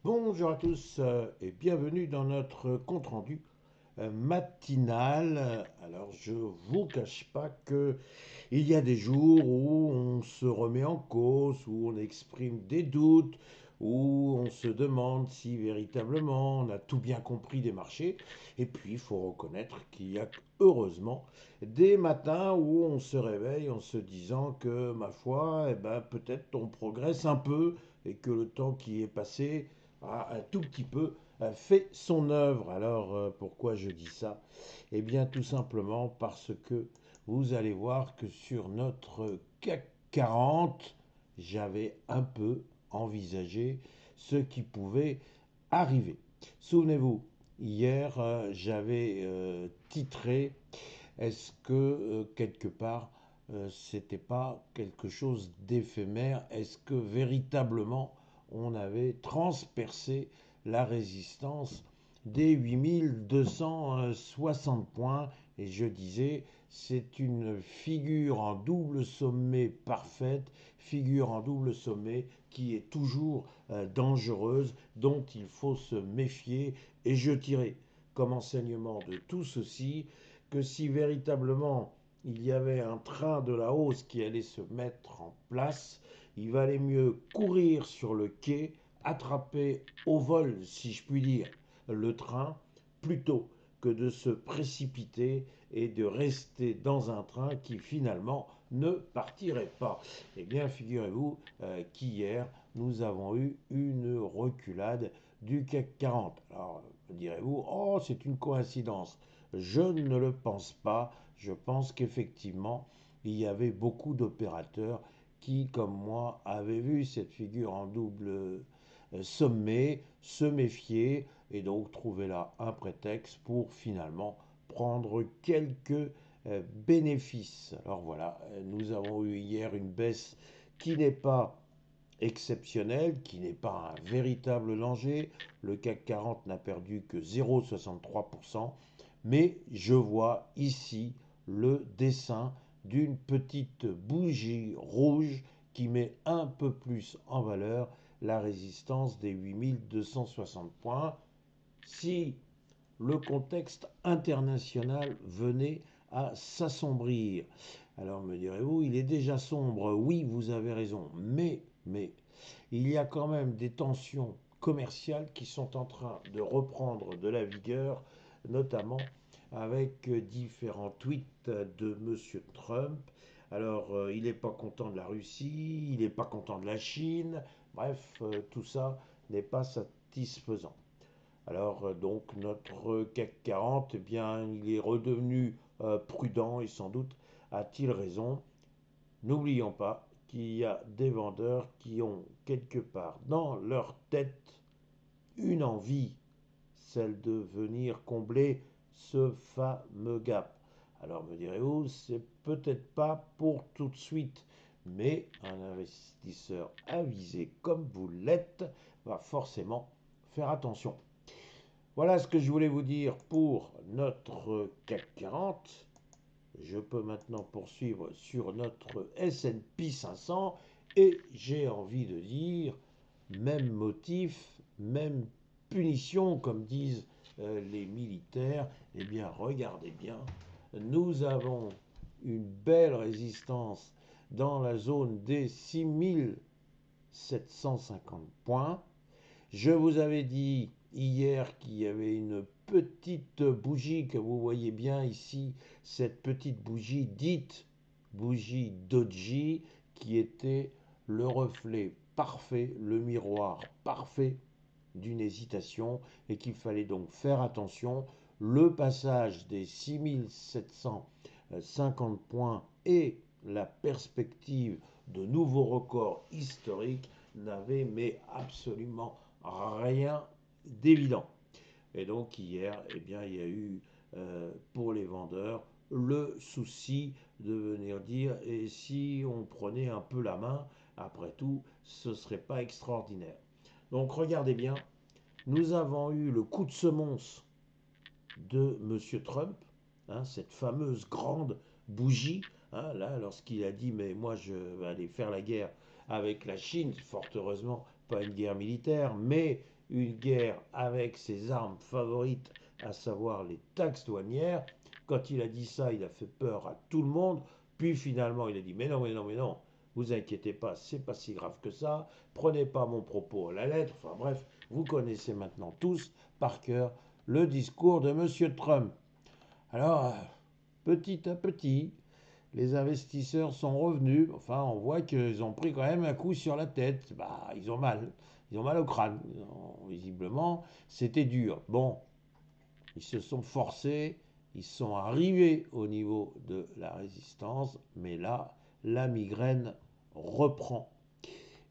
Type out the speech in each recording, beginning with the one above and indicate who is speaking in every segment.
Speaker 1: Bonjour à tous et bienvenue dans notre compte-rendu matinal. Alors je vous cache pas que il y a des jours où on se remet en cause, où on exprime des doutes, où on se demande si véritablement on a tout bien compris des marchés. Et puis il faut reconnaître qu'il y a heureusement des matins où on se réveille en se disant que ma foi, peut-être on progresse un peu et que le temps qui est passé a un tout petit peu fait son œuvre. Alors pourquoi je dis ça? Eh bien tout simplement parce que vous allez voir que sur notre CAC 40, j'avais un peu envisagé ce qui pouvait arriver. Souvenez-vous, hier, j'avais titré, est-ce que quelque part, c'était pas quelque chose d'éphémère? Est-ce que véritablement on avait transpercé la résistance des 8260 points? Et je disais, c'est une figure en double sommet parfaite, figure en double sommet qui est toujours dangereuse, dont il faut se méfier. Et je tirais comme enseignement de tout ceci que si véritablement il y avait un train de la hausse qui allait se mettre en place, il valait mieux courir sur le quai, attraper au vol, si je puis dire, le train, plutôt que de se précipiter et de rester dans un train qui finalement ne partirait pas. Eh bien, figurez-vous qu'hier, nous avons eu une reculade du CAC 40. Alors, direz-vous, oh, c'est une coïncidence. Je ne le pense pas. Je pense qu'effectivement, il y avait beaucoup d'opérateurs qui, comme moi, avaient vu cette figure en double sommet, se méfier et donc trouver là un prétexte pour finalement prendre quelques bénéfices. Alors voilà, nous avons eu hier une baisse qui n'est pas exceptionnelle, qui n'est pas un véritable danger. Le CAC 40 n'a perdu que 0,63%, mais je vois ici le dessin d'une petite bougie rouge qui met un peu plus en valeur la résistance des 8260 points. Si le contexte international venait à s'assombrir. Alors me direz-vous, il est déjà sombre. Oui, vous avez raison, mais, il y a quand même des tensions commerciales qui sont en train de reprendre de la vigueur, notamment avec différents tweets de M. Trump. Alors, il n'est pas content de la Russie, il n'est pas content de la Chine, bref, tout ça n'est pas satisfaisant. Alors donc notre CAC 40, eh bien, il est redevenu prudent et sans doute a-t-il raison. N'oublions pas qu'il y a des vendeurs qui ont quelque part dans leur tête une envie, celle de venir combler ce fameux gap. Alors me direz-vous, c'est peut-être pas pour tout de suite, mais un investisseur avisé comme vous l'êtes va forcément faire attention. Voilà ce que je voulais vous dire pour notre CAC 40. Je peux maintenant poursuivre sur notre S&P 500 et j'ai envie de dire même motif, même punition comme disent les militaires. Eh bien regardez bien, nous avons une belle résistance dans la zone des 6750 points. Je vous avais dit hier qu'il y avait une petite bougie que vous voyez bien ici, cette petite bougie dite bougie Doji, qui était le reflet parfait, le miroir parfait d'une hésitation et qu'il fallait donc faire attention. Le passage des 6750 points et la perspective de nouveaux records historiques n'avaient mais absolument rien d'évident. Et donc hier, eh bien, il y a eu pour les vendeurs le souci de venir dire et si on prenait un peu la main, après tout, ce ne serait pas extraordinaire. Donc regardez bien, nous avons eu le coup de semonce de M. Trump, hein, cette fameuse grande bougie, hein, là, lorsqu'il a dit mais moi je vais aller faire la guerre avec la Chine, fort heureusement pas une guerre militaire, mais une guerre avec ses armes favorites, à savoir les taxes douanières. Quand il a dit ça, il a fait peur à tout le monde. Puis finalement, il a dit mais non, mais non, mais non, vous inquiétez pas, c'est pas si grave que ça. Prenez pas mon propos à la lettre. Enfin bref, vous connaissez maintenant tous par cœur le discours de M. Trump. Alors, petit à petit, les investisseurs sont revenus. Enfin, on voit qu'ils ont pris quand même un coup sur la tête. Bah, ils ont mal. Ils ont mal au crâne. Visiblement, c'était dur. Bon, ils se sont forcés. Ils sont arrivés au niveau de la résistance. Mais là, la migraine reprend.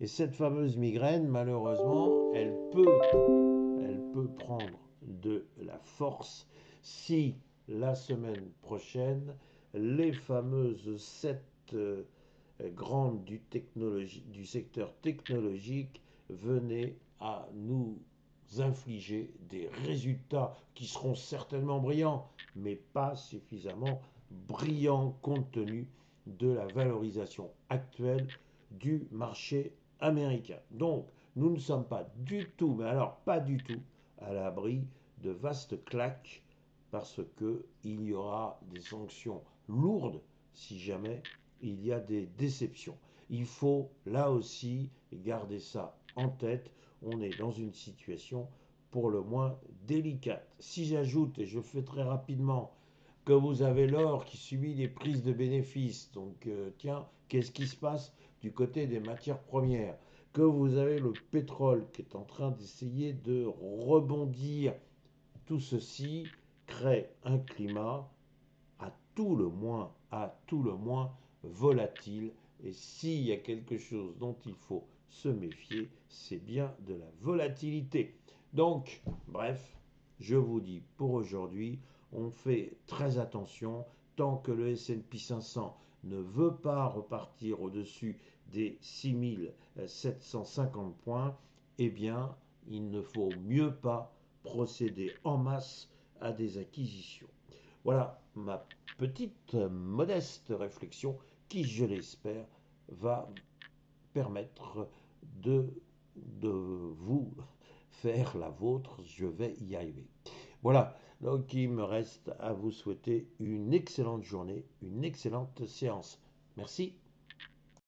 Speaker 1: Et cette fameuse migraine, malheureusement, elle peut prendre de la force si la semaine prochaine, les fameuses 7 grandes du secteur technologique venaient à nous infliger des résultats qui seront certainement brillants, mais pas suffisamment brillants compte tenu de la valorisation actuelle du marché américain. Donc, nous ne sommes pas du tout, mais alors pas du tout, à l'abri de vastes claques parce qu'il y aura des sanctions lourdes si jamais il y a des déceptions. Il faut là aussi garder ça en tête. On est dans une situation pour le moins délicate. Si j'ajoute, et je fais très rapidement, que vous avez l'or qui subit des prises de bénéfices, donc tiens, qu'est-ce qui se passe du côté des matières premières? Que vous avez le pétrole qui est en train d'essayer de rebondir, tout ceci crée un climat à tout le moins volatile. Et s'il y a quelque chose dont il faut se méfier, c'est bien de la volatilité. Donc, bref, je vous dis pour aujourd'hui, on fait très attention tant que le S&P 500 ne veut pas repartir au-dessus des 6750 points, eh bien, il ne faut mieux pas procéder en masse à des acquisitions. Voilà ma petite modeste réflexion qui, je l'espère, va permettre de, de vous faire la vôtre. Je vais y arriver. Voilà, donc il me reste à vous souhaiter une excellente journée, une excellente séance. Merci.